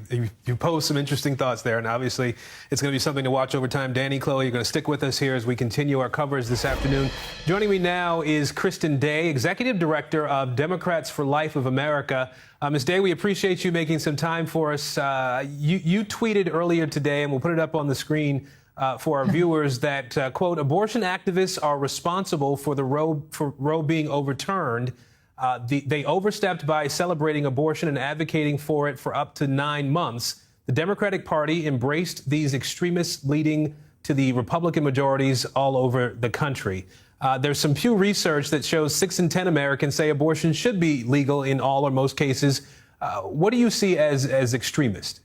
you posed some interesting thoughts there, and obviously it's going to be something to watch over time. Danny, Chloe, you're going to stick with us here as we continue our coverage this afternoon. Joining me now is Kristen Day, Executive Director of Democrats for Life of America. Ms. Day, we appreciate you making some time for us. You tweeted earlier today, and we'll put it up on the screen for our viewers, that, quote, abortion activists are responsible for Roe being overturned. They overstepped by celebrating abortion and advocating for it for up to 9 months. The Democratic Party embraced these extremists, leading to the Republican majorities all over the country. There's some Pew research that shows 6 in 10 Americans say abortion should be legal in all or most cases. What do you see as extremist?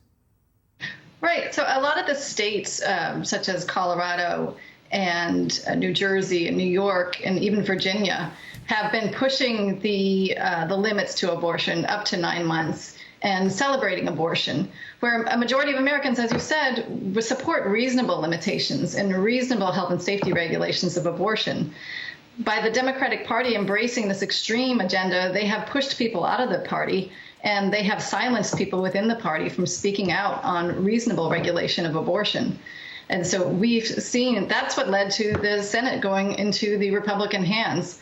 Right. So a lot of the states, such as Colorado and New Jersey and New York and even Virginia, have been pushing the limits to abortion up to 9 months and celebrating abortion, where a majority of Americans, as you said, would support reasonable limitations and reasonable health and safety regulations of abortion. By the Democratic Party embracing this extreme agenda, they have pushed people out of the party, and they have silenced people within the party from speaking out on reasonable regulation of abortion. And so we've seen that's what led to the Senate going into the Republican hands.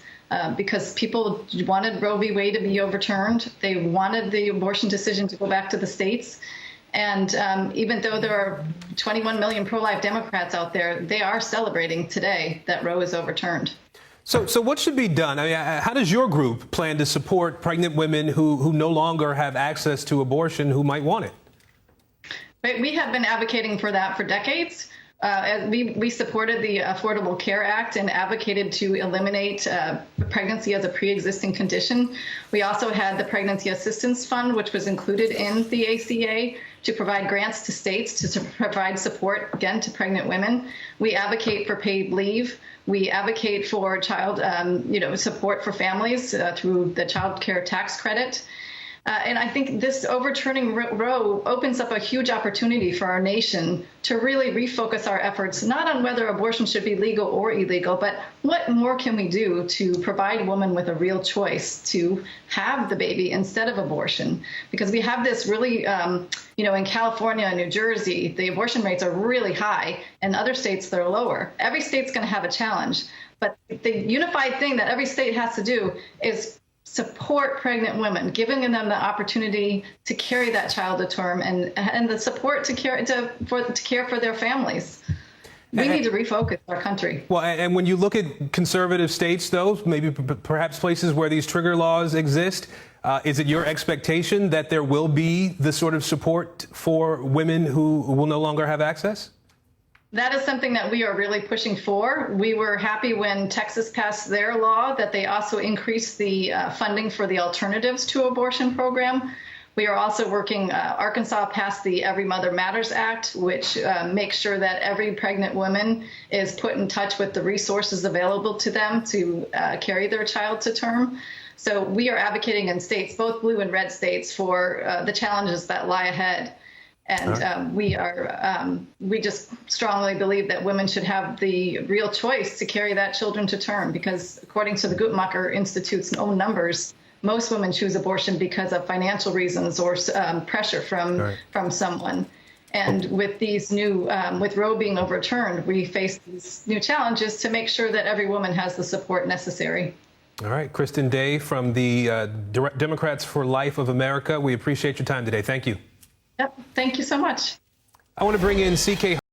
Because people wanted Roe v. Wade to be overturned. They wanted the abortion decision to go back to the states. And even though there are 21 million pro-life Democrats out there, they are celebrating today that Roe is overturned. So what should be done? I mean, how does your group plan to support pregnant women who no longer have access to abortion, who might want it? Right, we have been advocating for that for decades. We supported the Affordable Care Act and advocated to eliminate pregnancy as a pre-existing condition. We also had the Pregnancy Assistance Fund, which was included in the ACA, to provide grants to states to provide support, again, to pregnant women. We advocate for paid leave. We advocate for child, support for families through the child care tax credit. And I think this overturning Roe opens up a huge opportunity for our nation to really refocus our efforts, not on whether abortion should be legal or illegal, but what more can we do to provide women with a real choice to have the baby instead of abortion? Because we have this really, in California and New Jersey, the abortion rates are really high, and other states they're lower. Every state's going to have a challenge, but the unified thing that every state has to do is support pregnant women, giving them the opportunity to carry that child to term and the support to care for their families. We need to refocus our country. Well, and when you look at conservative states, though, maybe perhaps places where these trigger laws exist, is it your expectation that there will be the sort of support for women who will no longer have access? That is something that we are really pushing for. We were happy when Texas passed their law that they also increased the funding for the Alternatives to Abortion program. We are also working, Arkansas passed the Every Mother Matters Act, which makes sure that every pregnant woman is put in touch with the resources available to them to carry their child to term. So we are advocating in states, both blue and red states, for the challenges that lie ahead. And we just strongly believe that women should have the real choice to carry that children to term, because according to the Guttmacher Institute's own numbers, most women choose abortion because of financial reasons or pressure from someone. And with these new, with Roe being overturned, we face these new challenges to make sure that every woman has the support necessary. All right, Kristen Day from the Democrats for Life of America. We appreciate your time today. Thank you. Yep. Thank you so much. I want to bring in CK